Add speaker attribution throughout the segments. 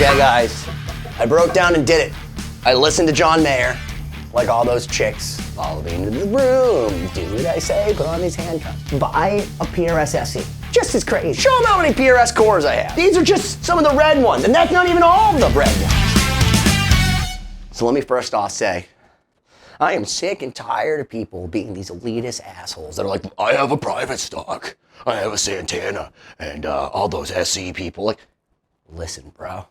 Speaker 1: Okay, guys, I broke down and did it. I listened to John Mayer, like all those chicks. Follow me into the room, do what I say, put on these handcuffs. Buy a PRS SE. Just as crazy. Show them how many PRS cores I have. These are just some of the red ones, and that's not even all of the red ones. So let me first off say, I am sick and tired of people being these elitist assholes that are like, I have a private stock, I have a Santana, and all those SE people. Like, listen, bro.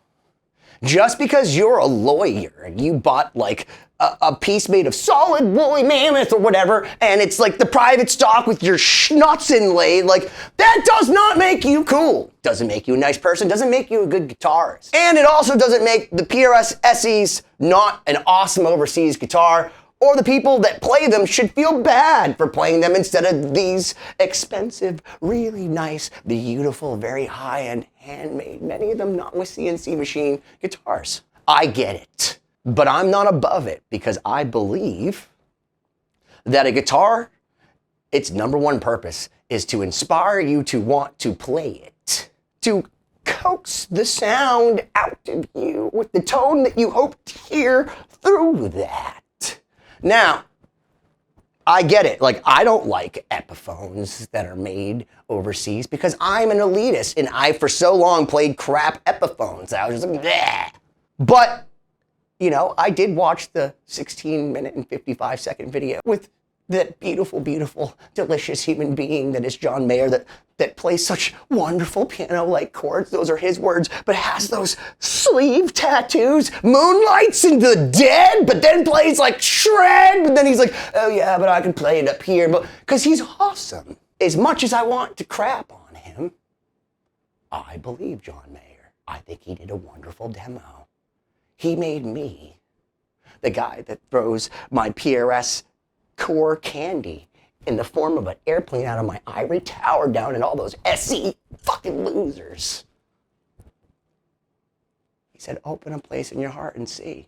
Speaker 1: Just because you're a lawyer and you bought like a piece made of solid woolly mammoth or whatever, and it's like the private stock with your schnuts inlaid, like that does not make you cool. Doesn't make you a nice person, doesn't make you a good guitarist. And it also doesn't make the PRS SEs not an awesome overseas guitar, or the people that play them should feel bad for playing them instead of these expensive, really nice, beautiful, very high-end, handmade, many of them not with CNC machine guitars. I get it, but I'm not above it because I believe that a guitar, its number one purpose is to inspire you to want to play it, to coax the sound out of you with the tone that you hope to hear through that. Now, I get it. Like, I don't like Epiphones that are made overseas because I'm an elitist and I, for so long, played crap Epiphones. I was just like, bleh. But, you know, I did watch the 16-minute and 55-second video with that beautiful, beautiful, delicious human being that is John Mayer that plays such wonderful piano-like chords. Those are his words, but has those sleeve tattoos, moonlights in the dead, but then plays like shred, but then he's like, oh yeah, but I can play it up here, but because he's awesome. As much as I want to crap on him, I believe John Mayer. I think he did a wonderful demo. He made me the guy that throws my PRS core candy in the form of an airplane out of my ivory tower down at all those SE fucking losers. He said, open a place in your heart and see.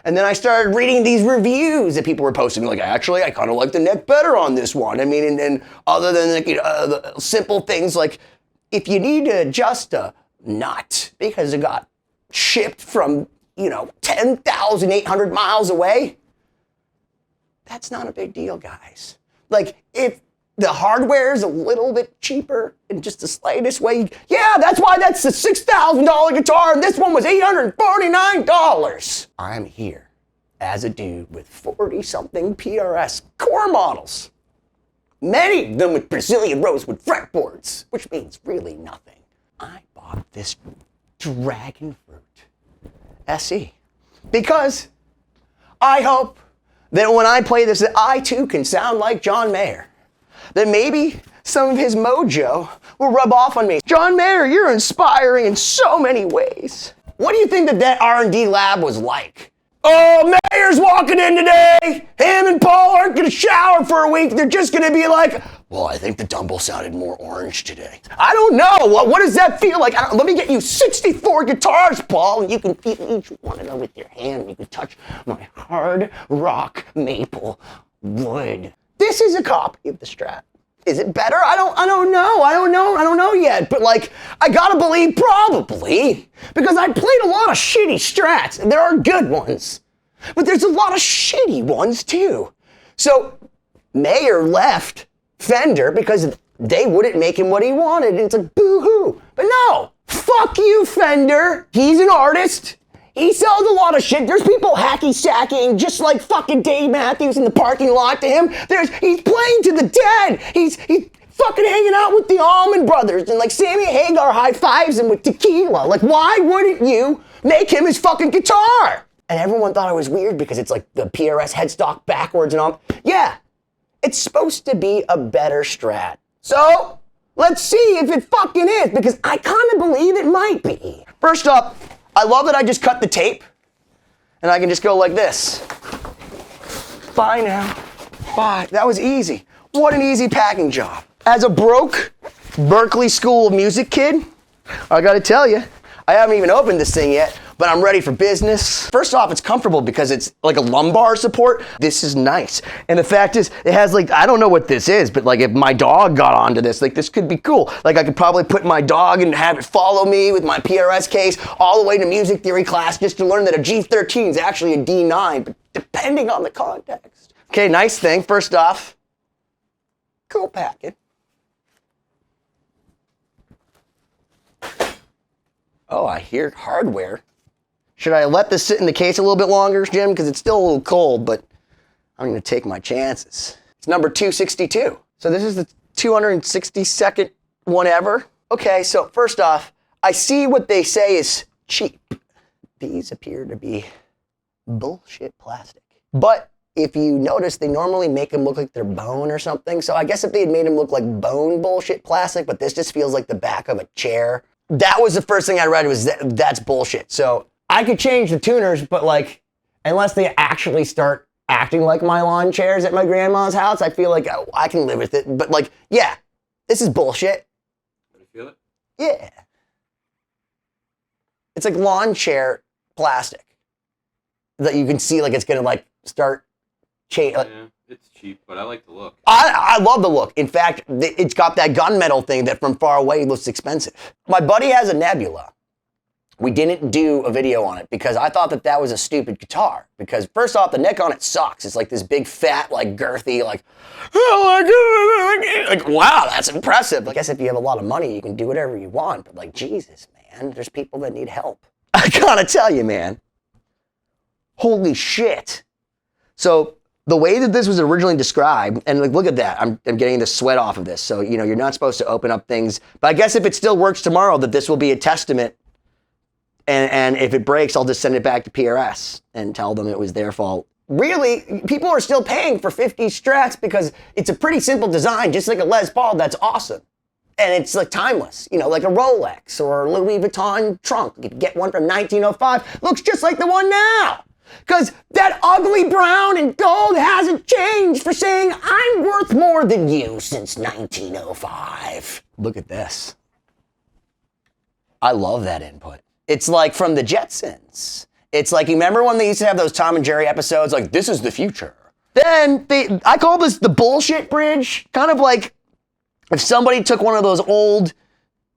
Speaker 1: And then I started reading these reviews that people were posting, like, actually, I kind of like the neck better on this one. I mean, and other than like, the simple things like, if you need to adjust a nut because it got shipped from, 10,800 miles away, that's not a big deal, guys. Like, if the hardware is a little bit cheaper in just the slightest way, yeah, that's why that's the $6,000 guitar and this one was $849. I'm here as a dude with 40-something PRS core models. Many of them with Brazilian rosewood fretboards, which means really nothing. I bought this Dragon Fruit SE because I hope that when I play this, that I too can sound like John Mayer. That maybe some of his mojo will rub off on me. John Mayer, you're inspiring in so many ways. What do you think that R&D lab was like? Oh, Mayer's walking in today. Him and Paul aren't gonna shower for a week. They're just gonna be like, well, I think the dumble sounded more orange today. I don't know. What does that feel like? Let me get you 64 guitars, Paul, and you can feel each one of them with your hand. You can touch my hard rock maple wood. This is a copy of the Strat. Is it better? I don't know yet. But like, I gotta believe probably, because I played a lot of shitty Strats, and there are good ones, but there's a lot of shitty ones too. So Mayer left Fender because they wouldn't make him what he wanted. And it's like, boo-hoo. But no, fuck you, Fender. He's an artist. He sells a lot of shit. There's people hacky-sacking just like fucking Dave Matthews in the parking lot to him. He's playing to the dead. He's fucking hanging out with the Allman Brothers, and like Sammy Hagar high-fives him with tequila. Like, why wouldn't you make him his fucking guitar? And everyone thought I was weird because it's like the PRS headstock backwards and all. Yeah, it's supposed to be a better Strat. So let's see if it fucking is, because I kind of believe it might be. First up, I love that I just cut the tape and I can just go like this. Bye now. Bye. That was easy. What an easy packing job. As a broke Berklee School of Music kid, I gotta tell you, I haven't even opened this thing yet, but I'm ready for business. First off, it's comfortable because it's like a lumbar support. This is nice. And the fact is, it has like, I don't know what this is, but like if my dog got onto this, like this could be cool. Like I could probably put my dog and have it follow me with my PRS case all the way to music theory class just to learn that a G13 is actually a D9, but depending on the context. Okay, nice thing. First off, cool packet. Oh, I hear hardware. Should I let this sit in the case a little bit longer, Jim? Because it's still a little cold, but I'm going to take my chances. It's number 262. So this is the 262nd one ever. Okay, so first off, I see what they say is cheap. These appear to be bullshit plastic. But if you notice, they normally make them look like they're bone or something. So I guess if they had made them look like bone bullshit plastic, but this just feels like the back of a chair. That was the first thing I read was that's bullshit. So I could change the tuners, but like, unless they actually start acting like my lawn chairs at my grandma's house, I feel like I can live with it. But like, yeah, this is bullshit.
Speaker 2: Do you feel it?
Speaker 1: Yeah. It's like lawn chair plastic that you can see like it's gonna like start change.
Speaker 2: Yeah, it's cheap, but I like the look.
Speaker 1: I love the look. In fact, it's got that gunmetal thing that from far away looks expensive. My buddy has a Nebula. We didn't do a video on it because I thought that was a stupid guitar. Because first off, the neck on it sucks. It's like this big fat, like girthy, like, oh my God, like wow, that's impressive. I guess if you have a lot of money, you can do whatever you want. But like, Jesus, man, there's people that need help. I gotta tell you, man. Holy shit. So the way that this was originally described, and like, look at that, I'm getting the sweat off of this. So, you know, you're not supposed to open up things, but I guess if it still works tomorrow, that this will be a testament. And if it breaks, I'll just send it back to PRS and tell them it was their fault. Really, people are still paying for 50 Strats because it's a pretty simple design, just like a Les Paul, that's awesome. And it's like timeless, you know, like a Rolex or a Louis Vuitton trunk. You could get one from 1905, looks just like the one now. Because that ugly brown and gold hasn't changed for saying I'm worth more than you since 1905. Look at this. I love that input. It's like from the Jetsons. It's like, you remember when they used to have those Tom and Jerry episodes, like, this is the future. Then I call this the bullshit bridge. Kind of like if somebody took one of those old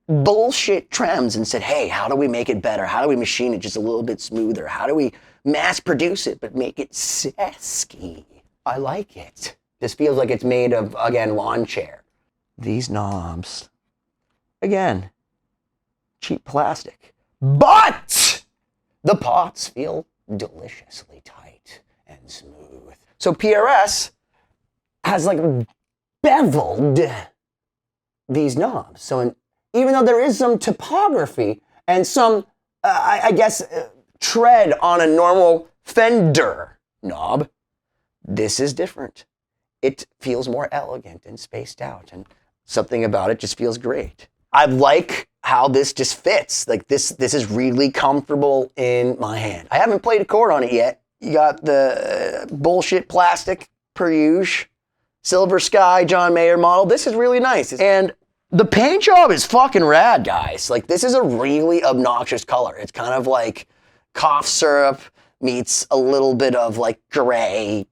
Speaker 1: bullshit trems and said, hey, how do we make it better? How do we machine it just a little bit smoother? How do we mass produce it but make it sexy? I like it. This feels like it's made of, again, lawn chair. These knobs, again, cheap plastic. But the pots feel deliciously tight and smooth. So PRS has like beveled these knobs. So even though there is some topography and some, I guess, tread on a normal Fender knob, this is different. It feels more elegant and spaced out, and something about it just feels great. I like how this just fits. Like this is really comfortable in my hand. I haven't played a chord on it yet. You got the bullshit plastic per usual, Silver Sky John Mayer model. This is really nice. And the paint job is fucking rad, guys. Like, this is a really obnoxious color. It's kind of like cough syrup meets a little bit of like gray,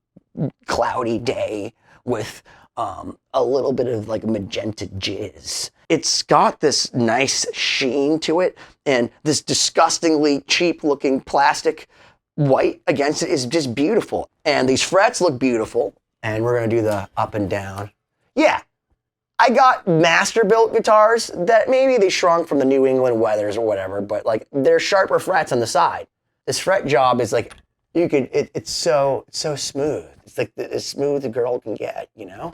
Speaker 1: cloudy day with a little bit of like magenta jizz. It's got this nice sheen to it, and this disgustingly cheap looking plastic white against it is just beautiful. And these frets look beautiful. And we're gonna do the up and down. Yeah, I got master built guitars that maybe they shrunk from the New England weathers or whatever, but like they're sharper frets on the side. This fret job is like, it's so smooth. It's like as smooth a girl can get, you know?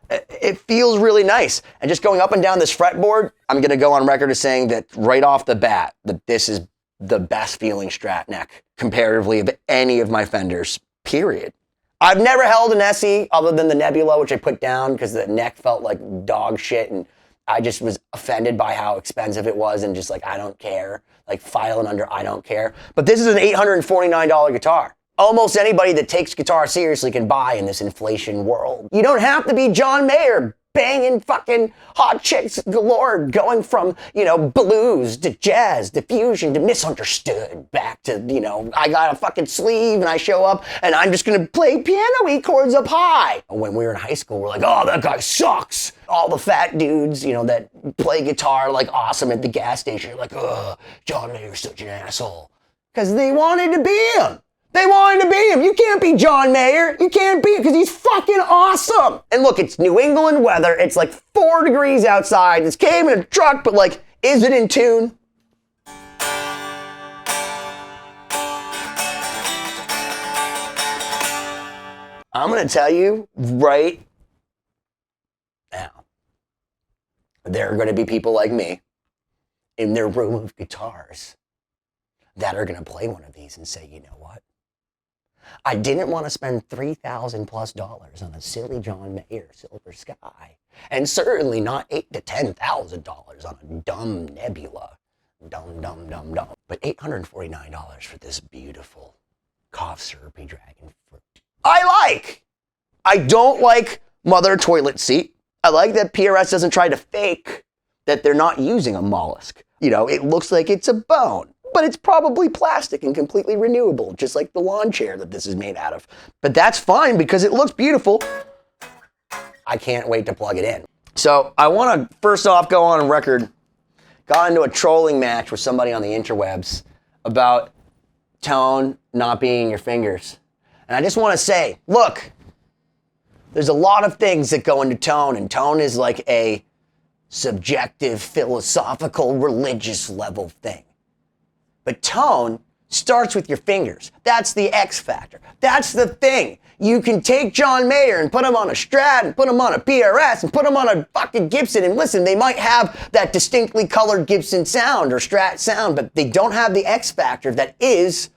Speaker 1: It feels really nice. And just going up and down this fretboard, I'm gonna go on record as saying that right off the bat, that this is the best feeling Strat neck comparatively of any of my Fenders, period. I've never held an SE other than the Nebula, which I put down because the neck felt like dog shit, and I just was offended by how expensive it was, and just like, I don't care, like filing under I don't care. But this is an $849 guitar. Almost anybody that takes guitar seriously can buy in this inflation world. You don't have to be John Mayer, banging fucking hot chicks galore, going from, blues to jazz to fusion to misunderstood back to, I got a fucking sleeve and I show up and I'm just gonna play piano-y chords up high. When we were in high school, we're like, oh, that guy sucks. All the fat dudes, that play guitar like awesome at the gas station, you're like, oh, John Mayer's such an asshole. Because they wanted to be him. They wanted to be him. You can't be John Mayer. You can't be him because he's fucking awesome. And look, it's New England weather. It's like 4 degrees outside. This came in a truck, but like, is it in tune? I'm going to tell you right now, there are going to be people like me in their room of guitars that are going to play one of these and say, you know what? I didn't want to spend $3,000+ on a silly John Mayer Silver Sky, and certainly not $8,000 to $10,000 on a dumb Nebula. Dumb. But $849 for this beautiful cough syrupy dragon fruit. I don't like mother toilet seat. I like that PRS doesn't try to fake that they're not using a mollusk. It looks like it's a bone, but it's probably plastic and completely renewable, just like the lawn chair that this is made out of. But that's fine because it looks beautiful. I can't wait to plug it in. So I want to first off go on record, got into a trolling match with somebody on the interwebs about tone not being in your fingers. And I just want to say, look, there's a lot of things that go into tone, and tone is like a subjective, philosophical, religious level thing. But tone starts with your fingers. That's the X factor. That's the thing. You can take John Mayer and put him on a Strat and put him on a PRS and put him on a fucking Gibson, and listen, they might have that distinctly colored Gibson sound or Strat sound, but they don't have the X factor that is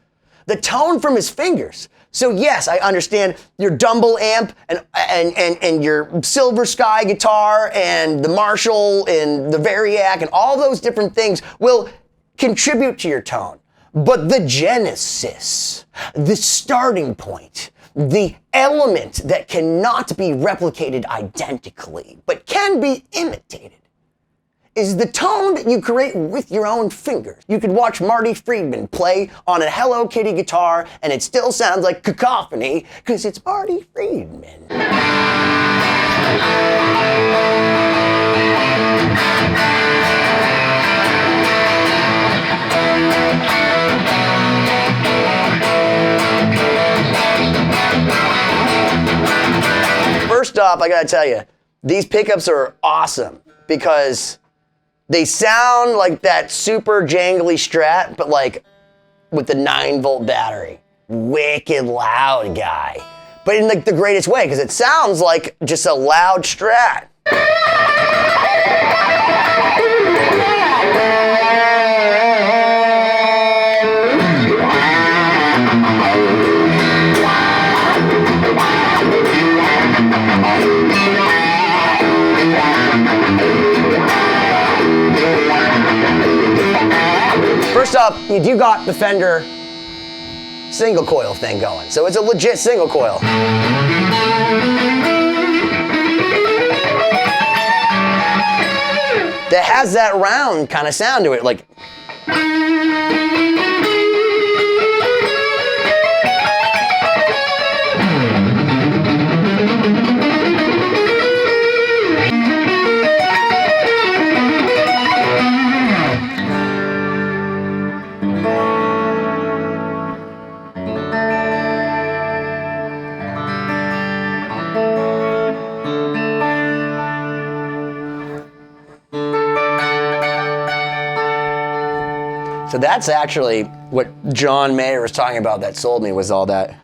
Speaker 1: the tone from his fingers. So yes, I understand your Dumble amp and your Silver Sky guitar and the Marshall and the Variac and all those different things will contribute to your tone. But the genesis, the starting point, the element that cannot be replicated identically, but can be imitated, is the tone that you create with your own fingers. You could watch Marty Friedman play on a Hello Kitty guitar and it still sounds like cacophony because it's Marty Friedman. First off, I gotta tell you, these pickups are awesome because they sound like that super jangly Strat, but like with the 9-volt battery. Wicked loud guy. But in like the greatest way, because it sounds like just a loud Strat. First up, you do got the Fender single coil thing going. So it's a legit single coil. That has that round kind of sound to it, like. So that's actually what John Mayer was talking about that sold me, was all that.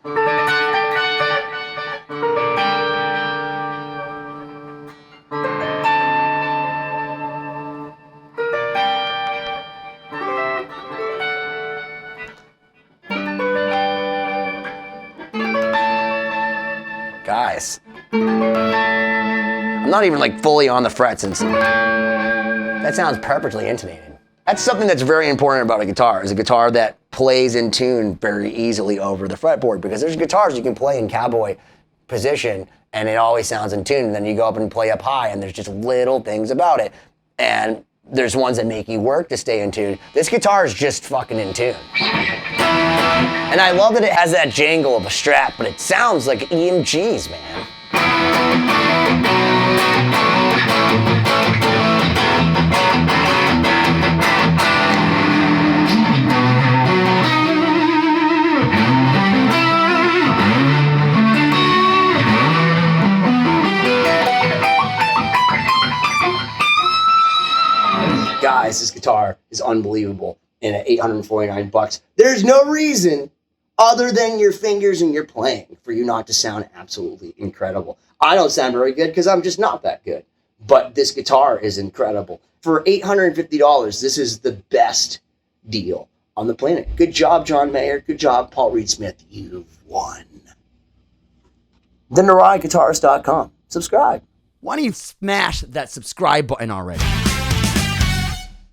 Speaker 1: Guys, I'm not even like fully on the frets and that sounds perfectly intonated. That's something that's very important about a guitar, is a guitar that plays in tune very easily over the fretboard, because there's guitars you can play in cowboy position and it always sounds in tune. And then you go up and play up high, and there's just little things about it. And there's ones that make you work to stay in tune. This guitar is just fucking in tune. And I love that it has that jangle of a Strat, but it sounds like EMGs, man. Guys, this guitar is unbelievable, and at $849, there's no reason other than your fingers and your playing for you not to sound absolutely incredible. I don't sound very good because I'm just not that good, but this guitar is incredible. For $850, this is the best deal on the planet. Good job, John Mayer. Good job, Paul Reed Smith. You've won. The NeuroticGuitarist.com. Subscribe.
Speaker 3: Why don't you smash that subscribe button already?